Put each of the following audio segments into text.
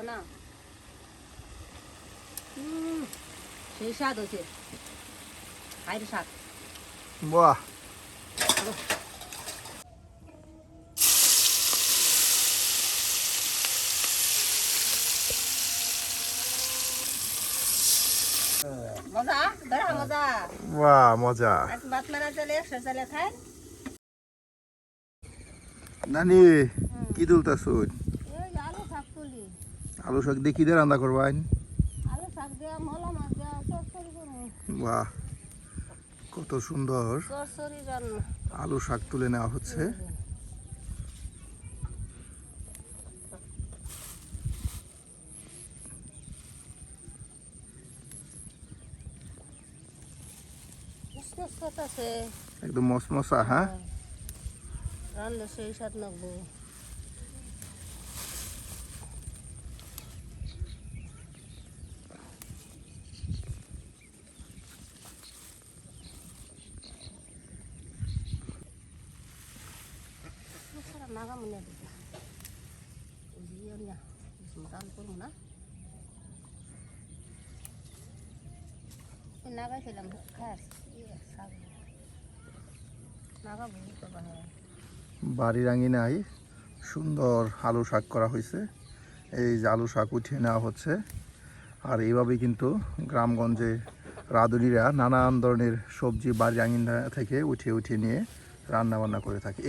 না সেই স্বাদ হয়েছে খাইর শাক। বাহ, মজা বেড়া মজা। বাহ, মজা। ভাত মারা চলে একশো চলে খায়। নানি কি তুলতেছ? এই আলু শাক তুলি। আলু শাক দিয়ে কি দিয়ে রান্না করবেন? আলু শাক দেওয়া মলা মাছ দেওয়া চরচরি করবো। বাহ, কত সুন্দর চরচরি রান্না। আলু শাক তুলে নেওয়া হচ্ছে। একদম মসমসা। হ্যাঁ, রান্না সেই স্বাদ লাগবো। নাগা মনে রান করবো না, নাগা খেলাম খাস নাগা বহুত বাড়ির আঙিনায় সুন্দর আলু শাক করা হয়েছে। এই যে আলু শাক উঠিয়ে নেওয়া হচ্ছে। আর এইভাবেই কিন্তু গ্রামগঞ্জে রাঁধুনিরা নানান ধরনের সবজি বাড়ির আঙিনা থেকে উঠিয়ে উঠিয়ে নিয়ে রান্না বান্না করে থাকে।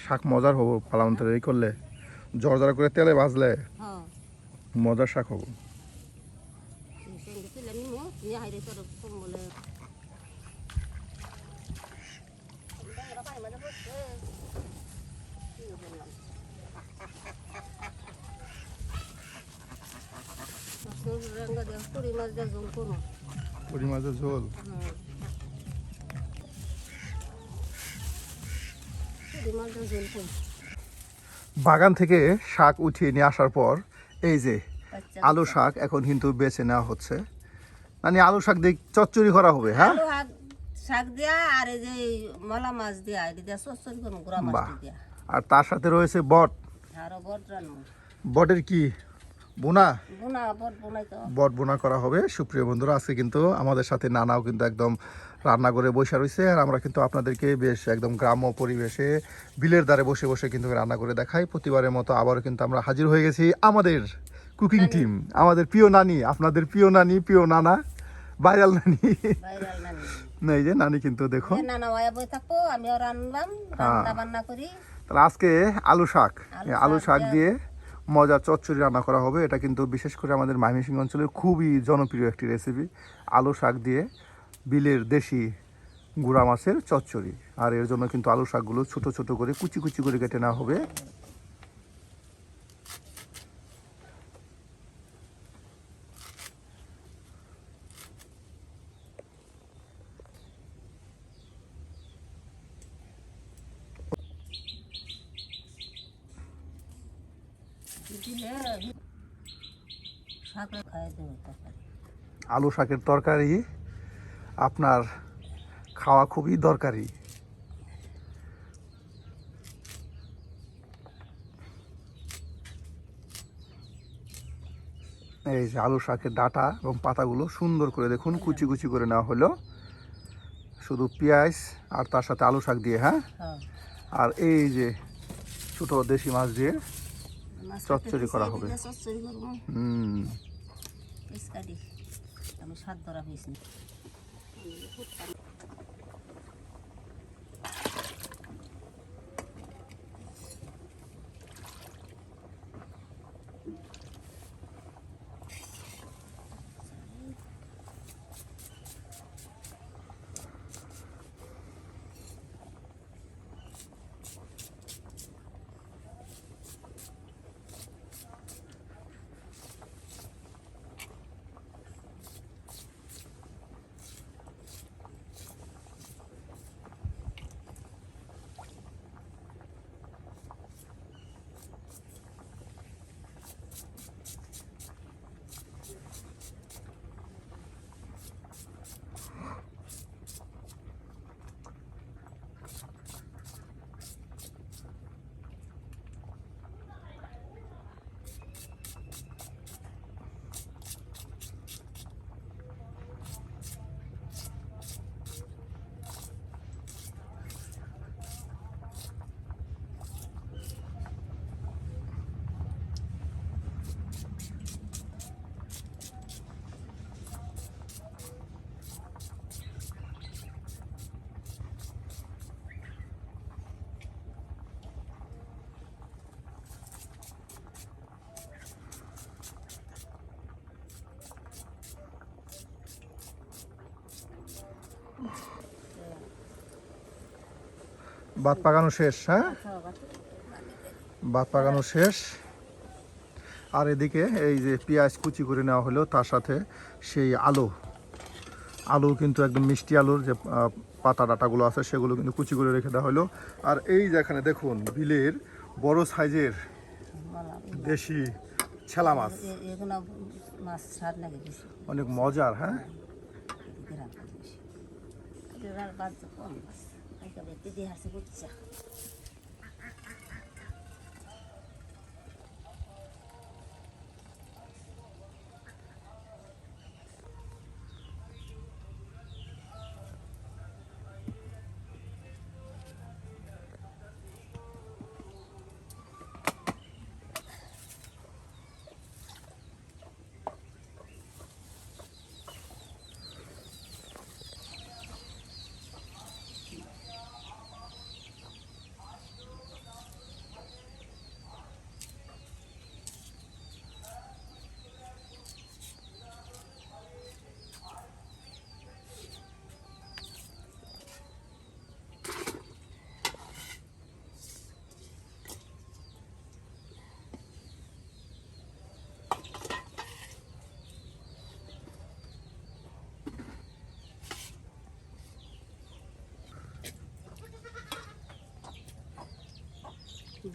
শাক মজার হবো পালান্তরে এই করলে, জর্জরা করে তেলে ভাজলে মজার শাক হবো। পুরি মাছের ঝোল। বাগান থেকে শাক উঠিয়ে নিয়ে আসার পর এই যে আলু শাক এখন কিন্তু বেছে নেওয়া হচ্ছে। মানে আলু শাক দিয়ে চচ্চড়ি করা হবে। হ্যাঁ, শাক দিয়া আর এই যে মলা মাছ দিয়া এটা চচ্চড়ি করব গুড়া মাছ দিয়া। আর তার সাথে রয়েছে বট। আরো বট রান্না। বটের কি বোনা? বোনা বট বোনাই তো। বট বোনা করা হবে। সুপ্রিয় বন্ধুরা, আজকে কিন্তু আমাদের সাথে নানাও কিন্তু একদম রান্না করে বসে রয়েছে। আর আমরা কিন্তু আপনাদেরকে বেশ একদম গ্রাম্য পরিবেশে বিলের ধারে বসে বসে কিন্তু রান্না করে দেখাই। প্রতিবারের মতো আবারও কিন্তু আমরা হাজির হয়ে গেছি আমাদের কুকিং টিম, আমাদের প্রিয় নানি, আপনাদের প্রিয় নানি, প্রিয় নানা, ভাইরাল নানি। এই যে নানি কিন্তু দেখো নানা ওয়া বই থাকবো, আমিও রান্নাম, রান্না বান্না করি। তাহলে আজকে আলু শাক দিয়ে মজার চচ্চড়ি রান্না করা হবে। এটা কিন্তু বিশেষ করে আমাদের ময়মনসিংহ অঞ্চলের খুবই জনপ্রিয় একটি রেসিপি, আলু শাক দিয়ে বিলের দেশি গুড়া মাছের চচ্চড়ি। আর এর জন্য কিন্তু আলু শাকগুলো ছোট ছোট করে কুচি কুচি করে কেটে নেওয়া হবে। আলু শাকের তরকারি আপনার খাওয়া খুবই দরকারি। এই যে আলু শাকের ডাঁটা এবং পাতাগুলো সুন্দর করে দেখুন কুচি কুচি করে নেওয়া হলো, শুধু পেঁয়াজ আর তার সাথে আলু শাক দিয়ে। হ্যাঁ, আর এই যে ছোট দেশি মাছ দিয়ে চচ্চড়ি করা হবে। আমি স্বাদ ধরা হয়েছি। ভাত পাকানো শেষ, হ্যাঁ ভাত পাকানো শেষ। আর এদিকে এই যে পেঁয়াজ কুচি করে নেওয়া হলো, তার সাথে সেই আলু কিন্তু একদম মিষ্টি আলুর যে পাতা ডাটাগুলো আছে সেগুলো কিন্তু কুচি করে রেখে দেওয়া হলো। আর এই যেখানে দেখুন বিলের বড় সাইজের দেশি ছেলা মাছ, এগুলো মাছ স্বাদ লাগে বেশি, অনেক মজার। হ্যাঁ গ্রাম বেশি বাদ কম মাছ ব্যক্তি দিয়ে হাসি করছে।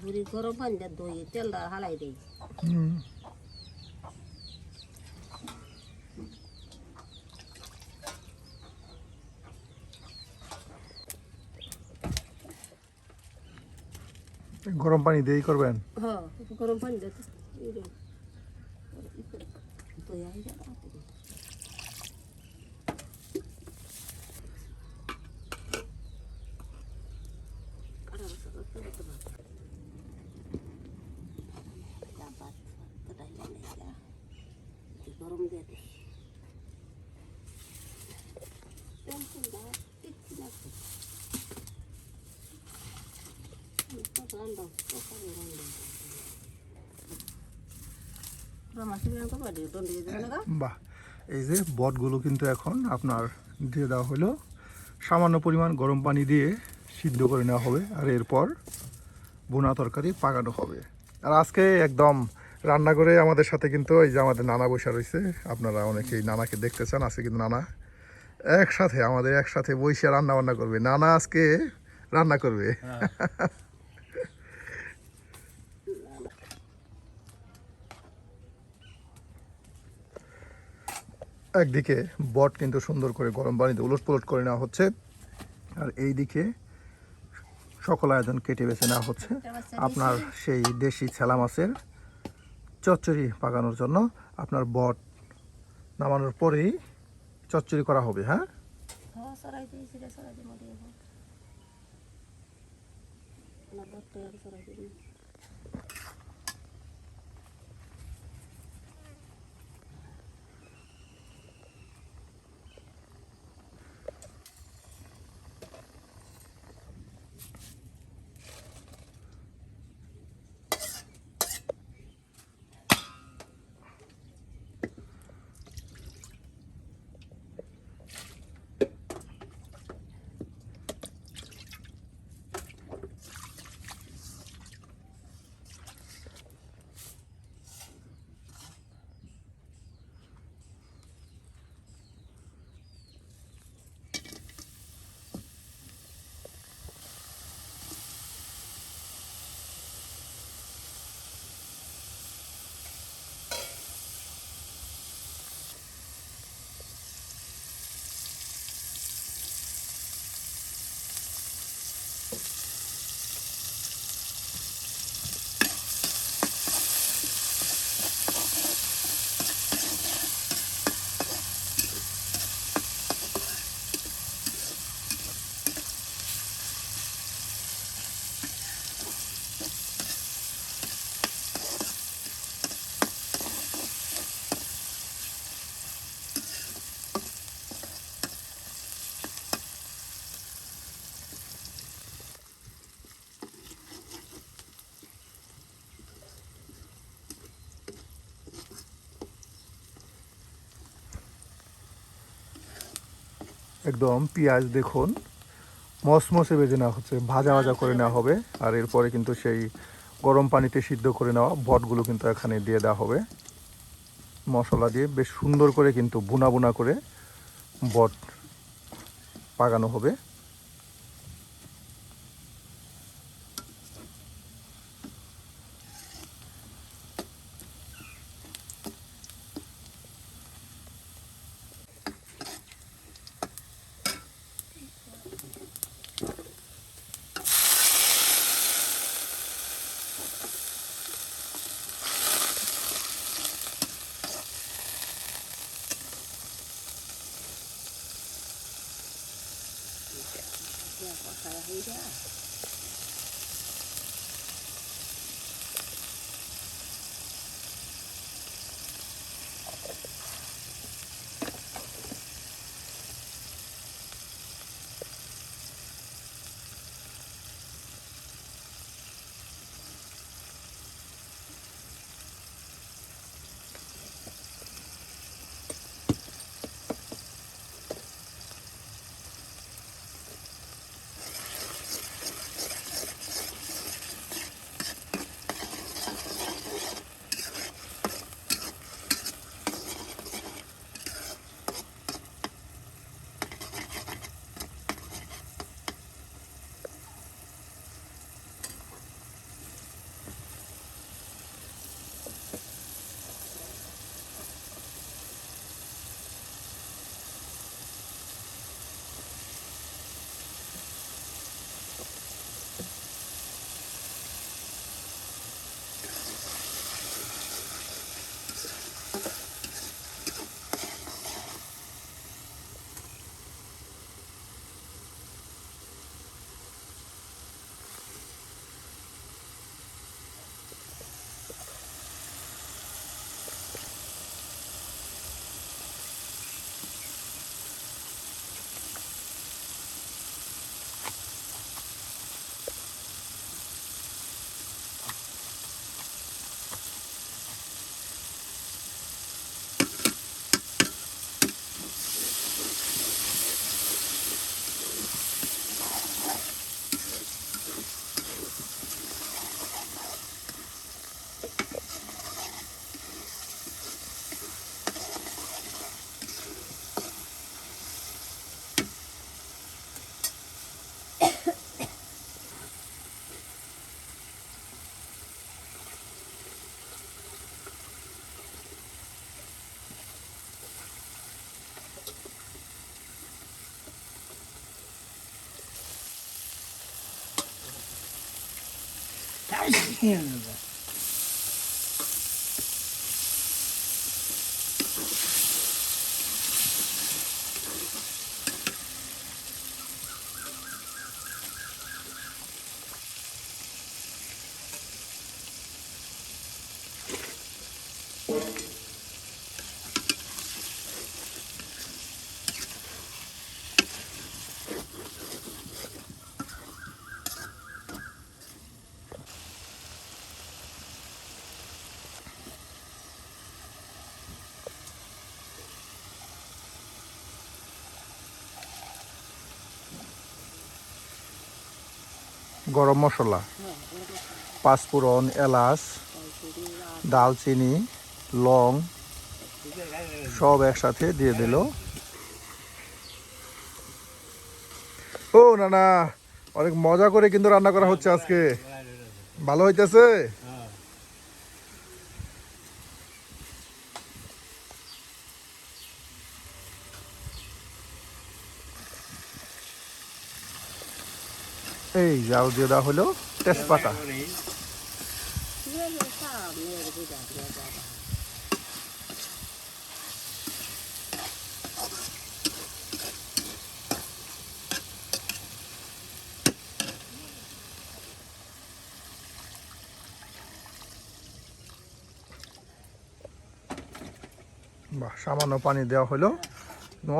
বুড়ি গরম পানি দিয়ে দই তেলটা হালাই দেই। গরম পানি দিয়েই করবেন? হ্যাঁ গরম পানি দিয়ে দই আই যাবে। গরম দিয়ে দিই বাহ, এই যে বটগুলো কিন্তু এখন আপনার দিয়ে দেওয়া হলো, সামান্য পরিমাণ গরম পানি দিয়ে সিদ্ধ করে নেওয়া হবে, আর এরপর ভুনা তরকারি পাকানো হবে। আর আজকে একদম রান্না করে আমাদের সাথে কিন্তু এই যে আমাদের নানা বসে রয়েছে, আপনারা অনেকেই নানাকে দেখতে চান। আজকে কিন্তু নানা একসাথে বসে রান্না বান্না করবে। নানা আজকে রান্না করবে। একদিকে বট কিন্তু সুন্দর করে গরম পানিতে উলট পালট করে নেওয়া হচ্ছে, আর এই দিকে সকল আয়োজন কেটে বেছে নেওয়া হচ্ছে আপনার সেই দেশি ছেলা মাছের চচ্চড়ি পাকানোর জন্য। আপনার বট নামানোর পরেই চচ্চড়ি করা হবে। হ্যাঁ একদম পেঁয়াজ দেখুন মসমসে ভেজে নেওয়া হচ্ছে, ভাজা ভাজা করে নেওয়া হবে। আর এরপরে কিন্তু সেই গরম পানিতে সিদ্ধ করে নেওয়া বটগুলো কিন্তু এখানে দিয়ে দেওয়া হবে। মশলা দিয়ে বেশ সুন্দর করে কিন্তু বুনা বুনা করে বট পাকানো হবে। গরম মশলা, পাঁচফোড়ন, এলাচ, দালচিনি, লং সব একসাথে দিয়ে দিল। ও না না, অনেক মজা করে কিন্তু রান্না করা হচ্ছে আজকে, ভালো হইতেছে। এই জাল দিয়ে দেওয়া হলো তেজপাতা। বাহ, সামান্য পানি দেওয়া হলো,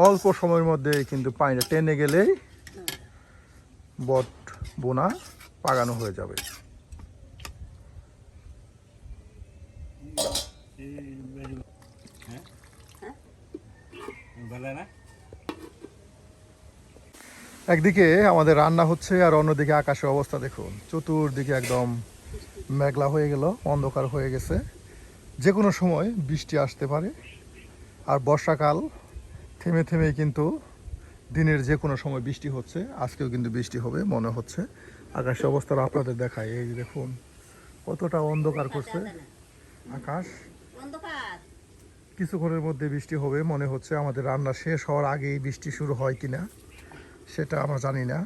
অল্প সময়ের মধ্যে কিন্তু পানিটা টেনে গেলেই বট বোনা পাকানো হয়ে যাবে। একদিকে আমাদের রান্না হচ্ছে আর অন্যদিকে আকাশের অবস্থা দেখুন, চতুর্দিকে একদম মেঘলা হয়ে গেল, অন্ধকার হয়ে গেছে। যে কোনো সময় বৃষ্টি আসতে পারে। আর বর্ষাকাল থেমে থেমে কিন্তু দিনের যে কোনো সময় বৃষ্টি হচ্ছে, আজকেও কিন্তু বৃষ্টি হবে মনে হচ্ছে। আকাশের অবস্থাটা আপনাদের দেখায়, এই যে দেখুন কতটা অন্ধকার করছে আকাশ। অন্ধকার। কিছুক্ষণের মধ্যে বৃষ্টি হবে মনে হচ্ছে। আমাদের রান্না শেষ হওয়ার আগেই বৃষ্টি শুরু হয় কিনা সেটা আমরা জানি না।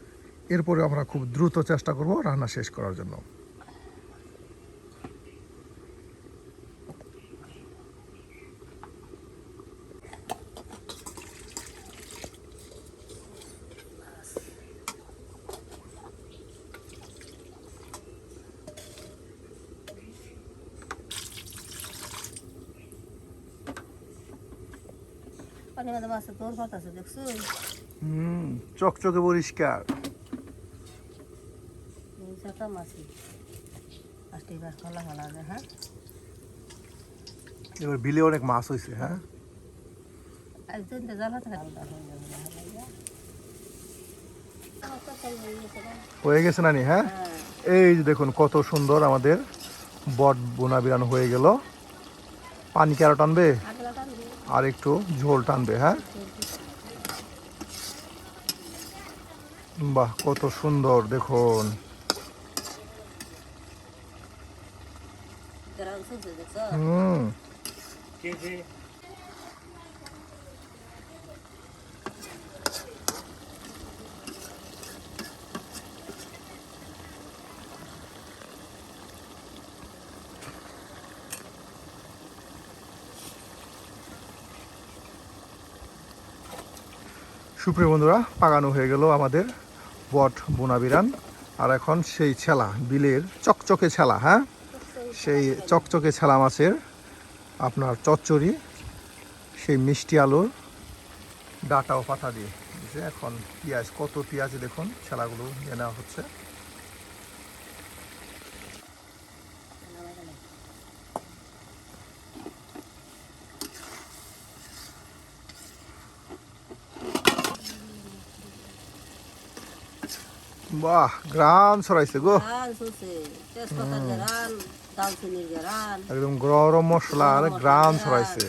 এরপরে আমরা খুব দ্রুত চেষ্টা করব রান্না শেষ করার জন্য। পানি মধ্যে মাছ তোর কথা আছে দেখছো? চকচকে পরিষ্কার। চাটা মাছি আজকে এবার খোলা খোলা যায়। হ্যাঁ, এবার বিলে অনেক মাছ হয়েছে। হ্যাঁ, একজন তো জল হাতে হয়ে গেছে নানি। হ্যাঁ, এই যে দেখুন কত সুন্দর আমাদের বট বোনা বিরান হয়ে গেল। পানি কি আরো টানবে? আর একটু ঝোল টানবে। হ্যাঁ, বাহ কত সুন্দর দেখুন। হুম, সুপ্রিয় বন্ধুরা, পাকানো হয়ে গেল আমাদের বট বোনা বিরান। আর এখন সেই ছেলা, বিলের চকচকে ছেলা, হ্যাঁ সেই চকচকে ছেলা মাছের আপনার চচ্চড়ি, সেই মিষ্টি আলুর ডাটা ও পাতা দিয়ে। যে এখন পেঁয়াজ, কত পেঁয়াজ দেখুন, ছেলাগুলো নিয়ে নেওয়া হচ্ছে। বাহ, গ্রাম ছড়াইছে গো, একদম গরম মশলা আর গ্রাম ছড়াইছে।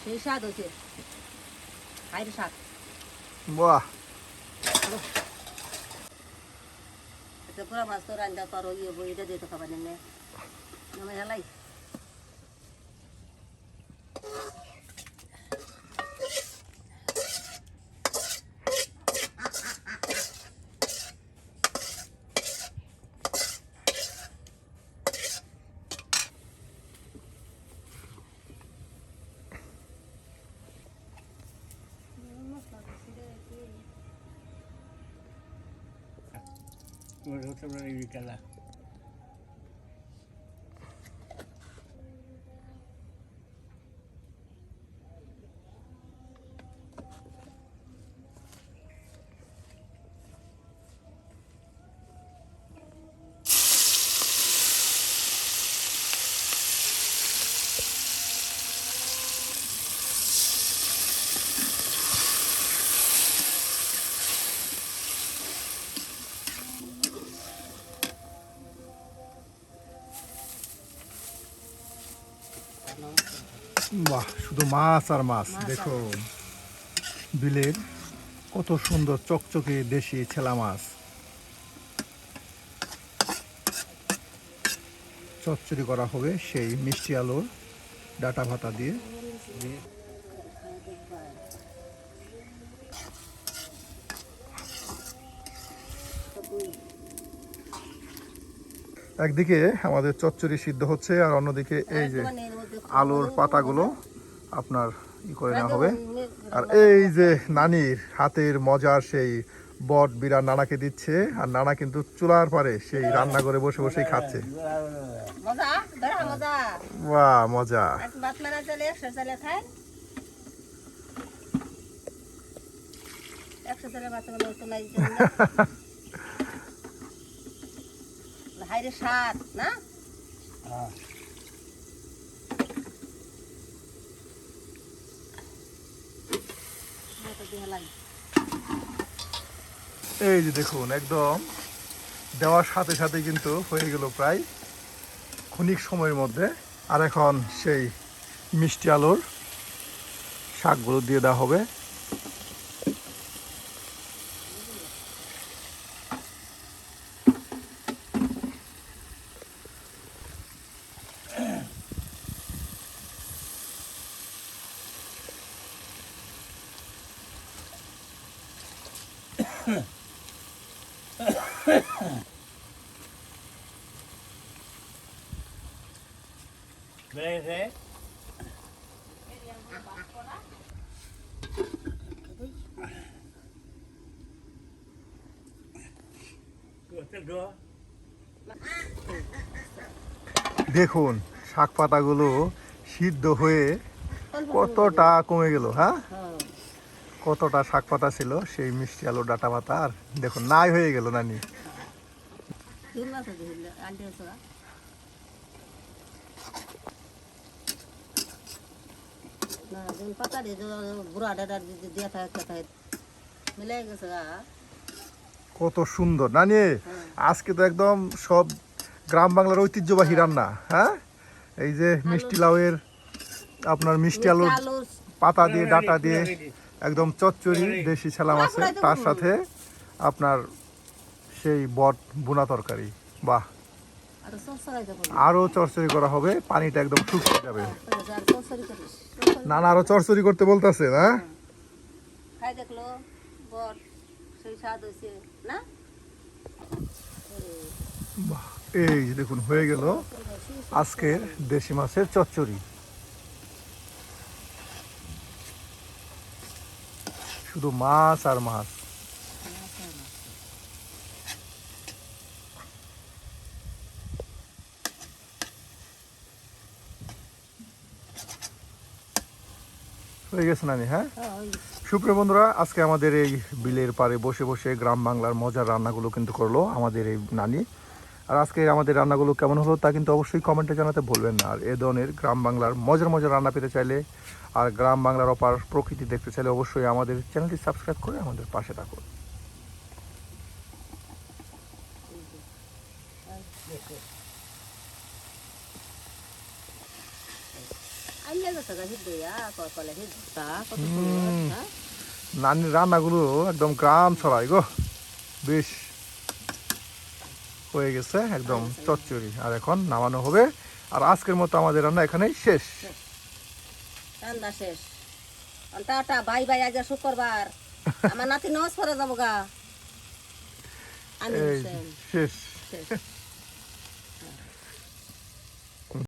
সেই স্বাদ হয়েছে, খাইর স্বাদ। বাহ, পুরা মাছ তো রান্না করো, ইয়ে বইটা দিতে খাবার নেই নামে হেলাই। বাহ, শুধু মাছ আর মাছ। দেখুন বিলের কত সুন্দর চকচকে দেশি ছেলা মাছ চচ্চড়ি করা হবে সেই মিষ্টি আলুর ডাটা ভাতা দিয়ে। একদিকে আমাদের চচ্চড়ি সিদ্ধ হচ্ছে আর অন্যদিকে এই যে আলুর পাতাগুলো আপনার করে নেওয়া হবে। আর এই যে নানির হাতের মজার সেই বট বিরান নানাকে দিচ্ছে, আর নানা কিন্তু চুলার পারে সেই রান্না করে বসে বসেই খাচ্ছে। বাহ, মজা। হাইরে স্বাদ না। এই যে দেখুন একদম দেওয়ার সাথে সাথে কিন্তু হয়ে গেল প্রায় ক্ষণিক সময়ের মধ্যে। আর এখন সেই মিষ্টি আলুর শাকগুলো দিয়ে দেওয়া হবে। দেখুন শাক পাতাগুলো সিদ্ধ হয়ে কতটা কমে গেল। হ্যাঁ, কতটা শাক পাতা ছিল সেই মিষ্টি আলু ডাটা পাতা, আর দেখুন নাই হয়ে গেল নানি। কত সুন্দর নানি, আজকে তো একদম সব গ্রাম বাংলার ঐতিহ্যবাহী রান্না। হ্যাঁ, এই যে মিষ্টি লাউয়ের আপনার মিষ্টি আলুর পাতা দিয়ে ডাটা দিয়ে একদম চচ্চড়ি, দেশি ছেলা মাছে, তার সাথে আপনার সেই বট বোনা তরকারি। বাহ, আরো চচ্চড়ি করা হবে, পানিটা একদম শুকিয়ে যাবে। না না, আরো চচ্চড়ি করতে বলতেছে না। বাহ, এই যে দেখুন হয়ে গেল আজকের দেশি মাছের চচ্চড়ি। শুধু মাছ আর মাছ। হয়ে গেছে নানি। হ্যাঁ, সুপ্রিয় বন্ধুরা, আজকে আমাদের এই বিলের পাড়ে বসে বসে গ্রাম বাংলার মজার রান্নাগুলো কিন্তু করলো আমাদের এই নানি। আর আজকে আমাদের রান্নাগুলো কেমন হলো তা কিন্তু অবশ্যই কমেন্টে জানাতে ভুলবেন না। আর এ ধরনের গ্রাম বাংলার মজার মজার রান্না পেতে চাইলে আর গ্রাম বাংলার অপার প্রকৃতি দেখতে চাইলে অবশ্যই আমাদের চ্যানেলটি সাবস্ক্রাইব করে আমাদের পাশে থাকুন। নানির রান্নাগুলো একদম গ্রাম ছড়াই গো, বেশ হয়ে গেছে একদম চচ্চড়ি। আর এখন নামানো হবে। আর আজকের মতো আমাদের রান্না এখানেই শেষ। রান্না শেষ। Tata, bye bye. আজ শুক্রবার, আমার নাতি নামাজ পড়ে যাবো গা। আমি শেষ।